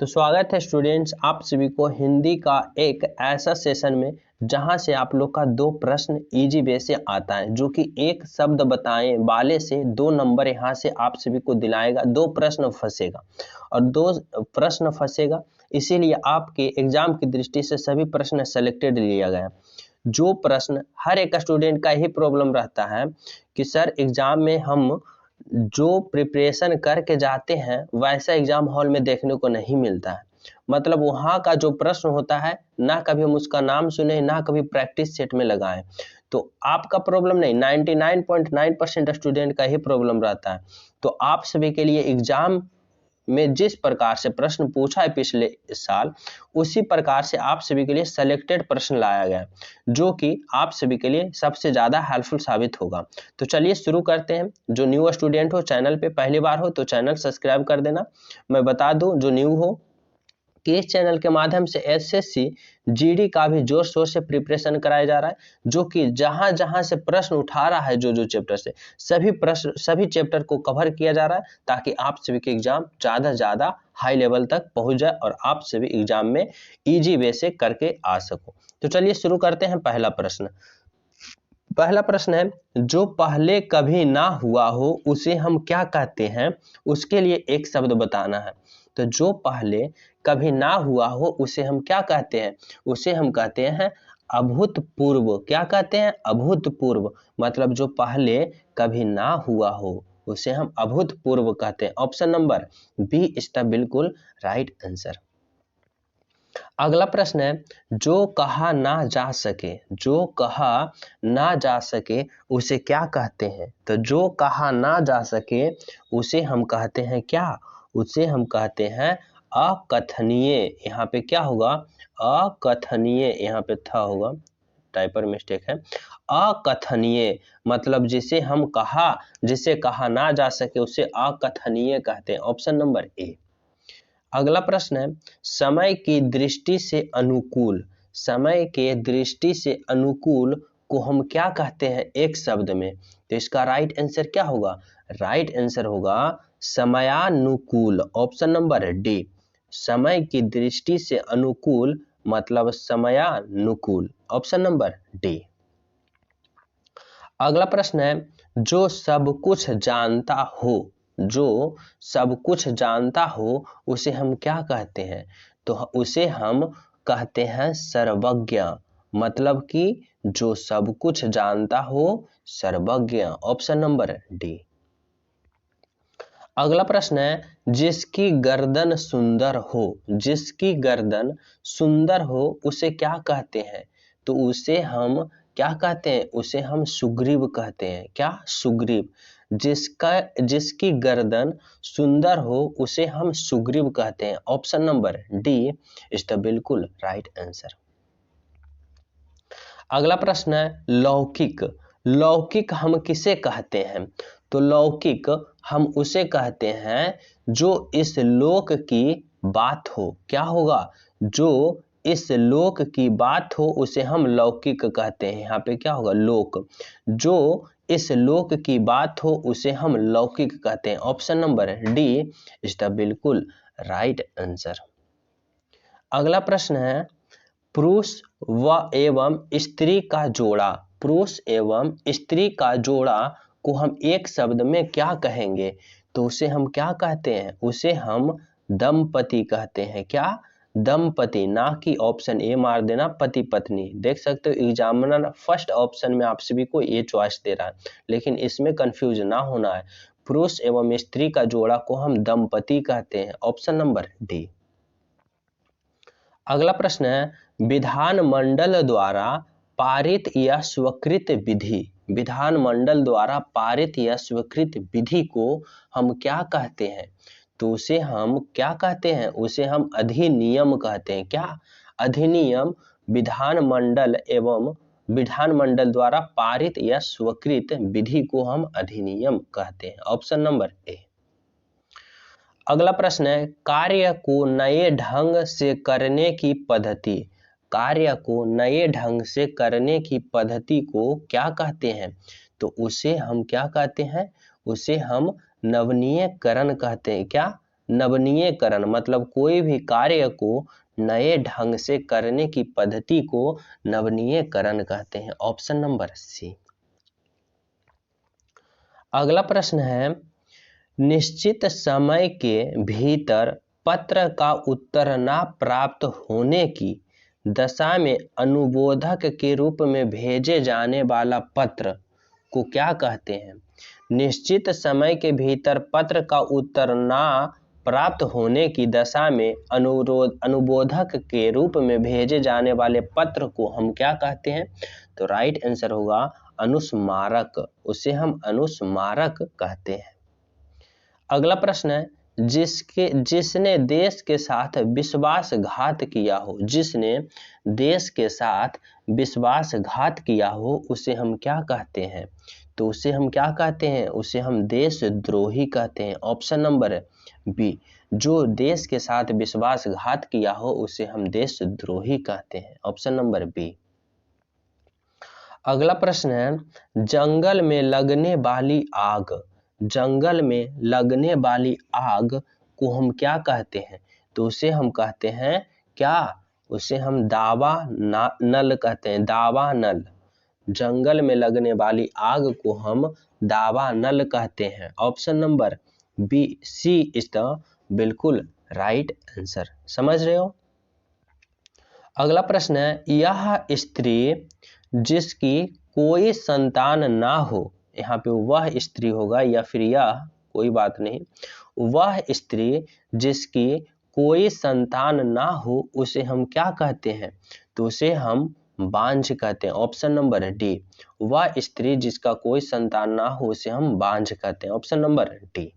तो स्वागत है स्टूडेंट्स आप सभी को हिंदी का एक ऐसा सेशन में जहां से आप लोग का 2 प्रश्न इजी वे से आता है, जो कि एक शब्द बताएं वाले से 2 नंबर यहां से आप सभी को दिलाएगा। 2 प्रश्न फंसेगा और 2 प्रश्न फंसेगा, इसीलिए आपके एग्जाम की दृष्टि से सभी प्रश्न सेलेक्टेड लिया गया। जो प्रश्न हर एक स्टूडेंट का ही प्रॉब्लम रहता है कि सर एग्जाम में हम जो प्रिपरेशन करके जाते हैं वैसा एग्जाम हॉल में देखने को नहीं मिलता है। मतलब वहाँ का जो प्रश्न होता है ना कभी हम उसका नाम सुने, ना कभी प्रैक्टिस सेट में लगाएं। तो आपका प्रॉब्लम नहीं, 99.9% स्टूडेंट का ही प्रॉब्लम रहता है। तो आप सभी के लिए एग्जाम में जिस प्रकार से प्रश्न पूछा है पिछले साल, उसी प्रकार से आप सभी के लिए सेलेक्टेड प्रश्न लाया गया, जो कि आप सभी के लिए सबसे ज़्यादा हेल्पफुल साबित होगा। तो चलिए शुरू करते हैं। जो न्यू स्टूडेंट हो, चैनल पे पहली बार हो तो चैनल सब्सक्राइब कर देना। मैं बता दूं जो न्यू हो कि इस चैनल के माध्यम से एसएससी जीडी का भी जोर शोर से प्रिपरेशन कराया जा रहा है, जो कि जहां जहां से प्रश्न उठा रहा है जो चैप्टर से सभी चैप्टर को कवर किया जा रहा है, ताकि आप सभी के एग्जाम ज्यादा हाई लेवल तक पहुंच जाए और आप सभी एग्जाम में इजी वे से करके आ सको। तो चलिए शुरू करते हैं। पहला प्रश्न है, जो पहले कभी ना हुआ हो उसे हम क्या कहते हैं? उसके लिए एक शब्द बताना है। तो जो पहले कभी ना हुआ हो उसे हम क्या कहते हैं? उसे हम कहते हैं अभूतपूर्व। क्या कहते हैं? अभूतपूर्व। मतलब जो पहले कभी ना हुआ हो उसे हम अभूतपूर्व कहते हैं। ऑप्शन नंबर बी इसका बिल्कुल राइट आंसर। अगला प्रश्न है, जो कहा ना जा सके, जो कहा ना जा सके उसे क्या कहते हैं? तो जो कहा ना जा सके उसे हम कहते हैं क्या? उसे हम कहते हैं अकथनीय। यहाँ पे क्या होगा? अकथनीय। यहाँ पे था होगा, टाइपर मिस्टेक है। अकथनीय मतलब जिसे कहा ना जा सके उसे अकथनीय कहते हैं। Option number A. अगला प्रश्न है, समय की दृष्टि से अनुकूल, समय के दृष्टि से अनुकूल को हम क्या कहते हैं एक शब्द में? तो इसका राइट आंसर क्या होगा? राइट आंसर होगा समयानुकूल। Option number D. समय की दृष्टि से अनुकूल मतलब समयानुकूल। Option number D. अगला प्रश्न है, जो सब कुछ जानता हो, जो सब कुछ जानता हो उसे हम क्या कहते हैं? तो उसे हम कहते हैं सर्वज्ञ। मतलब कि जो सब कुछ जानता हो, सर्वज्ञ। Option number D. अगला प्रश्न है, जिसकी गर्दन सुंदर हो, जिसकी गर्दन सुंदर हो उसे क्या कहते हैं? तो उसे हम क्या कहते हैं? उसे हम सुग्रीव कहते हैं। क्या? सुग्रीव। जिसकी गर्दन सुंदर हो उसे हम सुग्रीव कहते हैं। Option number D is the बिल्कुल राइट आंसर। अगला प्रश्न है, लौकिक। लौकिक हम किसे कहते हैं? तो लौकिक हम उसे कहते हैं जो इस लोक की बात हो। क्या होगा? जो इस लोक की बात हो उसे हम लौकिक कहते हैं। यहाँ पे क्या होगा? लोक। जो इस लोक की बात हो उसे हम लौकिक कहते हैं। Option number D is the बिल्कुल राइट आंसर। अगला प्रश्न है, पुरुष व एवं स्त्री का जोड़ा, पुरुष एवं स्त्री का जोड़ा को हम एक शब्द में क्या कहेंगे? तो उसे हम क्या कहते हैं? उसे हम दंपति कहते हैं। क्या? दंपति। ना कि ऑप्शन ए मार देना पति पत्नी। देख सकते हो एग्जामिनर फर्स्ट ऑप्शन में आप सभी को ये चॉइस दे रहा है, लेकिन इसमें कंफ्यूज ना होना है। पुरुष एवं स्त्री का जोड़ा को हम दंपति कहते हैं। Option number D. अगला प्रश्न है, विधानमंडल द्वारा पारित या स्वीकृत विधि, विधानमंडल द्वारा पारित या स्वीकृत विधि को हम क्या कहते हैं? तो उसे हम क्या कहते हैं? उसे हम अधिनियम कहते हैं। क्या? अधिनियम। विधानमंडल द्वारा पारित या स्वीकृत विधि को हम अधिनियम कहते हैं। Option number A. अगला प्रश्न है, कार्य को नए ढंग से करने की पद्धति, कार्य को नए ढंग से करने की पद्धति को क्या कहते हैं? तो उसे हम क्या कहते हैं? उसे हम नवीनीकरण कहते हैं। क्या? नवीनीकरण मतलब कोई भी कार्य को नए ढंग से करने की पद्धति को नवीनीकरण कहते हैं। Option number C. अगला प्रश्न है, निश्चित समय के भीतर पत्र का उत्तर ना प्राप्त होने की दशा में अनुबोधक के रूप में भेजे जाने वाला पत्र को क्या कहते हैं? निश्चित समय के भीतर पत्र का उत्तर ना प्राप्त होने की दशा में अनुबोधक के रूप में भेजे जाने वाले पत्र को हम क्या कहते हैं? तो राइट आंसर होगा अनुस्मारक, उसे हम अनुस्मारक कहते हैं। अगला प्रश्न है, जिसने देश के साथ विश्वासघात किया हो, जिसने देश के साथ विश्वासघात किया हो उसे हम क्या कहते हैं? तो उसे हम क्या कहते हैं? उसे हम देशद्रोही कहते हैं। ऑप्शन नंबर बी, जो देश के साथ विश्वासघात किया हो उसे हम देशद्रोही कहते हैं। Option number B. अगला प्रश्न है, जंगल में लगने वाली आग, जंगल में लगने वाली आग को हम क्या कहते हैं? तो उसे हम कहते हैं क्या? उसे हम दावा नल कहते हैं, दावा नल। जंगल में लगने वाली आग को हम दावा नल कहते हैं। Option number B, C is the बिल्कुल राइट आंसर। समझ रहे हो? अगला प्रश्न है, यह स्त्री जिसकी कोई संतान ना हो, यहाँ पे वह स्त्री होगा या फिर यह, कोई बात नहीं, वह स्त्री जिसकी कोई संतान ना हो उसे हम क्या कहते हैं? तो उसे हम बांझ कहते हैं। ऑप्शन नंबर डी, वह स्त्री जिसका कोई संतान ना हो उसे हम बांझ कहते हैं। Option number D.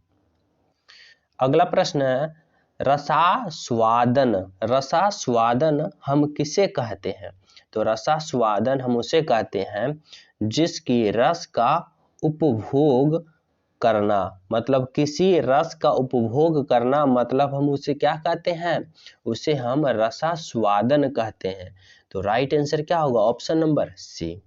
अगला प्रश्न है, रसास्वादन, रसास्वादन हम किसे कहते हैं? तो रसास्वादन हम उसे कहते हैं जिसकी रस का उपभोग करना, मतलब किसी रस का उपभोग करना, मतलब हम उसे क्या कहते हैं? उसे हम रसास्वादन कहते हैं। तो राइट आंसर क्या होगा? Option number C.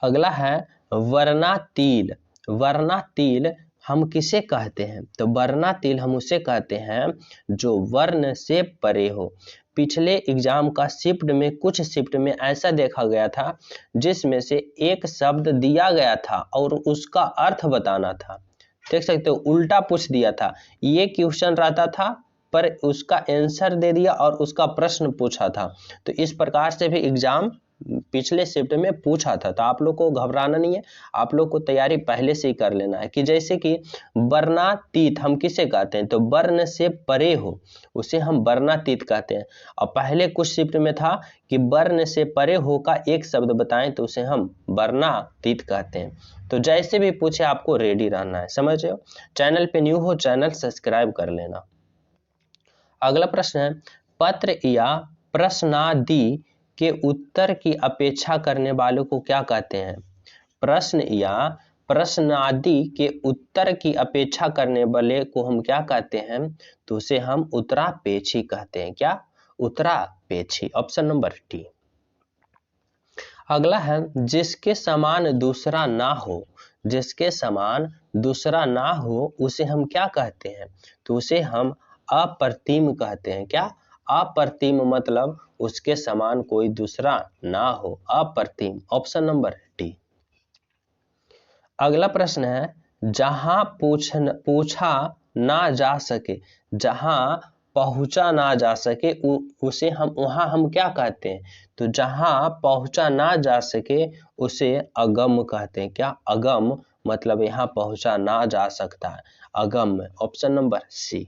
अगला है वर्णातिल, वर्णातिल हम किसे कहते हैं? तो वर्णातिल हम उसे कहते हैं जो वर्ण से परे हो। पिछले एग्जाम का शिफ्ट में, कुछ शिफ्ट में ऐसा देखा गया था जिसमें से एक शब्द दिया गया था और उसका अर्थ बताना था। देख सकते हो, उल्टा पूछ दिया था। ये क्वेश्चन रहता था पर उसका आंसर दे दिया और उसका प्रश्न पूछा था। तो इस प्रकार से भी एग्जाम पिछले शिफ्ट में पूछा था। तो आप लोग को घबराना नहीं है, आप लोग को तैयारी पहले से ही कर लेना है कि जैसे कि वर्णातीत हम किसे कहते हैं? तो वर्ण से परे हो उसे हम वर्णातीत कहते हैं। और पहले कुछ शिफ्ट में था कि वर्ण से परे हो का एक शब्द बताएं तो उसे हम वर्णातीत कहते हैं। तो जैसे भी पूछे आपको रेडी रहना है। समझ रहे हो? चैनल पे न्यू हो, चैनल सब्सक्राइब कर लेना। अगला प्रश्न है, पत्र या प्रश्नादि के उत्तर की अपेक्षा करने वालों को क्या कहते हैं? प्रश्न या प्रश्नादि के उत्तर की अपेक्षा करने वाले को हम क्या कहते हैं? तो उसे हम उत्तरापेक्षी कहते हैं। क्या? उत्तरापेक्षी। Option number D. अगला है, जिसके समान दूसरा ना हो, जिसके समान दूसरा ना हो उसे हम क्या कहते हैं? तो उसे हम अप्रतिम कहते हैं। क्या? अप्रतिम मतलब उसके समान कोई दूसरा ना हो, अप्रतिम। Option number D. अगला प्रश्न है, जहां पूछा ना जा सके, जहां पहुंचा ना जा सके उसे हम, वहां हम क्या कहते हैं? तो जहां पहुंचा ना जा सके उसे अगम कहते हैं। क्या? अगम मतलब यहाँ पहुंचा ना जा सकता है, अगम। Option number C.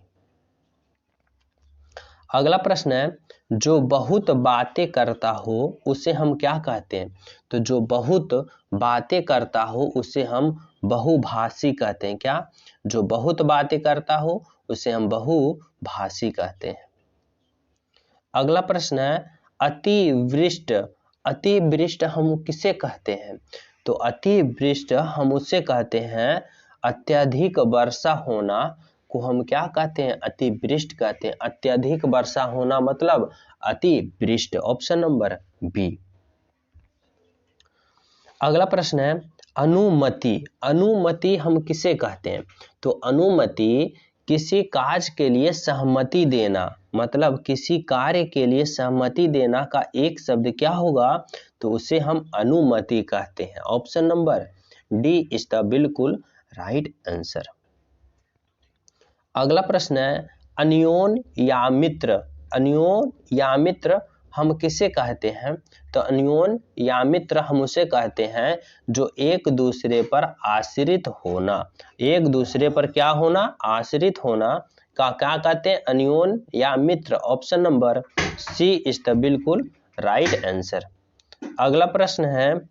अगला प्रश्न है, जो बहुत बातें करता हो उसे हम क्या कहते हैं? तो जो बहुत बातें करता हो उसे हम बहुभाषी कहते हैं। क्या? जो बहुत बातें करता हो उसे हम बहुभाषी कहते हैं। अगला प्रश्न है, अतिवृष्ट, अतिवृष्ट हम किसे कहते हैं? तो अतिवृष्ट हम उसे कहते हैं, अत्यधिक वर्षा होना को हम क्या कहते हैं? अतिवृष्ट कहते हैं। अत्यधिक वर्षा होना मतलब अतिवृष्ट। Option number B. अगला प्रश्न है, अनुमति, अनुमति हम किसे कहते हैं? तो अनुमति किसी कार्य के लिए सहमति देना, मतलब किसी कार्य के लिए सहमति देना का एक शब्द क्या होगा, तो उसे हम अनुमति कहते हैं। Option number D is the बिल्कुल राइट आंसर। अगला प्रश्न है अन्योन या मित्र। अन्योन या मित्र हम किसे कहते हैं, तो अन्योन या मित्र हम उसे कहते हैं जो एक दूसरे पर आश्रित होना, एक दूसरे पर क्या होना, आश्रित होना का क्या कहते हैं, अन्योन या मित्र। Option number C is the बिल्कुल राइट आंसर। अगला प्रश्न है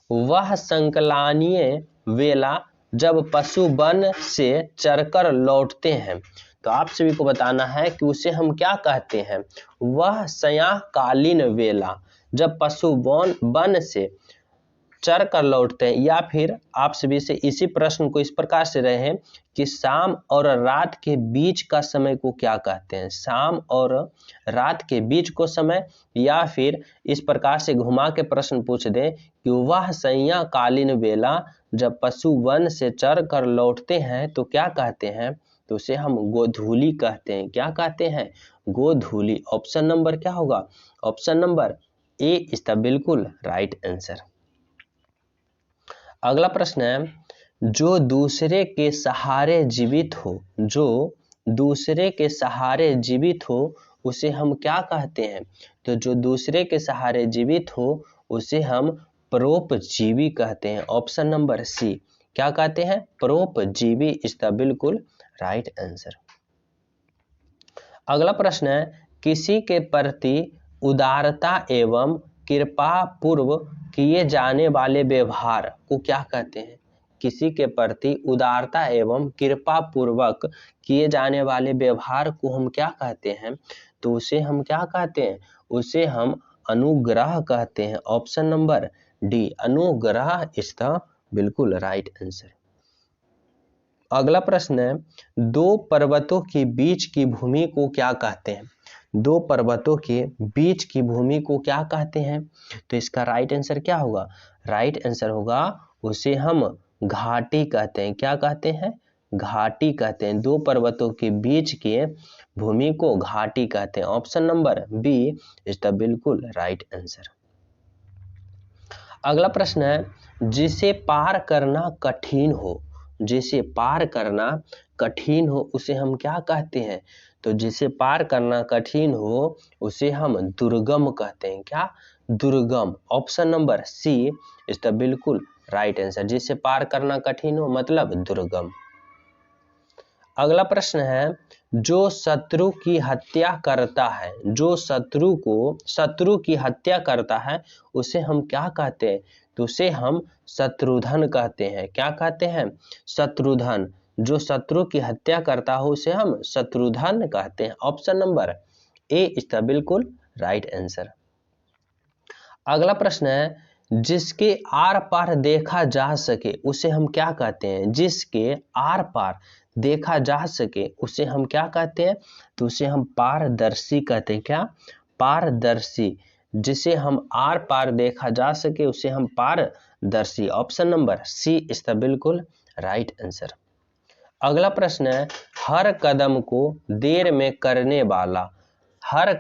वह संकलनीय वेला जब पशु वन से चरकर लौटते हैं, तो आप सभी को बताना है कि उसे हम क्या कहते हैं। वह सायंकालीन वेला जब पशु वन से चर कर लौटते हैं, या फिर आप सभी से इसी प्रश्न को इस प्रकार से रहे हैं कि शाम और रात के बीच का समय को क्या कहते हैं, शाम और रात के बीच को समय, या फिर इस प्रकार से घुमा के प्रश्न पूछ दें कि वह सायंकालीन वेला जब पशु वन से चर कर लौटते हैं तो क्या कहते हैं, तो उसे हम गोधूली कहते हैं। क्या कहते हैं, गोधूली। ऑप्शन नंबर क्या होगा, option number A is the बिल्कुल राइट आंसर। अगला प्रश्न है जो दूसरे के सहारे जीवित हो, जो दूसरे के सहारे जीवित हो उसे हम क्या कहते हैं, तो जो दूसरे के सहारे जीवित हो उसे हम परोपजीवी कहते हैं। ऑप्शन नंबर सी क्या कहते हैं, परोपजीवी इज द बिल्कुल राइट आंसर। अगला प्रश्न है किसी के प्रति उदारता एवं कृपा पूर्व किए जाने वाले व्यवहार को क्या कहते हैं, किसी के प्रति उदारता एवं कृपा पूर्वक किए जाने वाले व्यवहार को हम क्या कहते हैं, तो उसे हम क्या कहते हैं, उसे हम अनुग्रह कहते हैं। ऑप्शन नंबर डी अनुग्रह इज द बिल्कुल राइट आंसर। अगला प्रश्न है दो पर्वतों के बीच की भूमि को क्या कहते हैं, दो पर्वतों के बीच की भूमि को क्या कहते हैं, तो इसका राइट आंसर क्या होगा, राइट आंसर होगा उसे हम घाटी कहते हैं। क्या कहते हैं, घाटी कहते हैं। दो पर्वतों के बीच के भूमि को घाटी कहते हैं। Option number B is the बिल्कुल राइट आंसर। अगला प्रश्न है जिसे पार करना कठिन हो, जिसे पार करना कठिन हो उसे हम क्या कहते हैं, तो जिसे पार करना कठिन हो उसे हम दुर्गम कहते हैं। क्या, दुर्गम। Option number C is the बिल्कुल राइट आंसर। जिसे पार करना कठिन हो मतलब दुर्गम। अगला प्रश्न है जो शत्रु की हत्या करता है, जो शत्रु की हत्या करता है उसे हम क्या कहते हैं, तो उसे हम शत्रुधन कहते हैं। क्या कहते हैं, शत्रुधन। जो शत्रु की हत्या करता हो उसे हम शत्रुधन कहते हैं। Option number A is the बिल्कुल राइट आंसर। अगला प्रश्न है जिसके आर पार देखा जा सके उसे हम क्या कहते हैं, जिसके आर पार देखा जा सके उसे हम क्या कहते हैं, तो उसे हम पारदर्शी कहते हैं। क्या, पारदर्शी। जिसे हम आर पार देखा जा सके उसे हम पारदर्शी। Option number C is the बिल्कुल राइट आंसर। अगला प्रश्न है हर कदम को देर में करने वाला, हर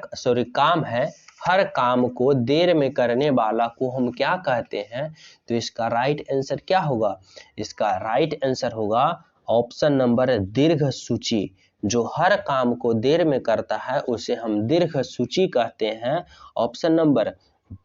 काम को देर में करने वाला को हम क्या कहते हैं, तो इसका राइट आंसर क्या होगा, इसका राइट आंसर होगा ऑप्शन नंबर दीर्घ सूची। जो हर काम को देर में करता है उसे हम दीर्घ सूची कहते हैं। Option number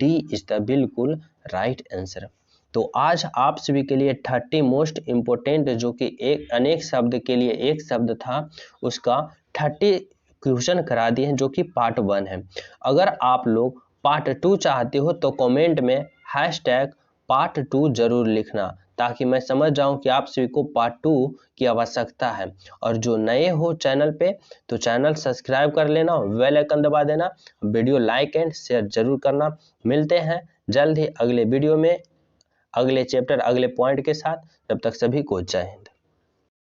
D is the बिल्कुल राइट आंसर। तो आज आप सभी के लिए 30 मोस्ट इम्पोर्टेंट जो कि एक अनेक शब्द के लिए एक शब्द था उसका 30 क्वेश्चन करा दिए हैं जो कि पार्ट 1 है। अगर आप लोग पार्ट 2 चाहते हो तो कमेंट में #पार्ट 2 जरूर लिखना ताकि मैं समझ जाऊं कि आप सभी को पार्ट 2 की आवश्यकता है। और जो नए हो चैनल पे तो चैनल सब्सक्राइब कर लेना, बेल आइकन दबा देना, वीडियो लाइक एंड शेयर जरूर करना। मिलते हैं जल्द ही अगले वीडियो में अगले चैप्टर अगले पॉइंट के साथ। तब तक सभी को जय हिंद।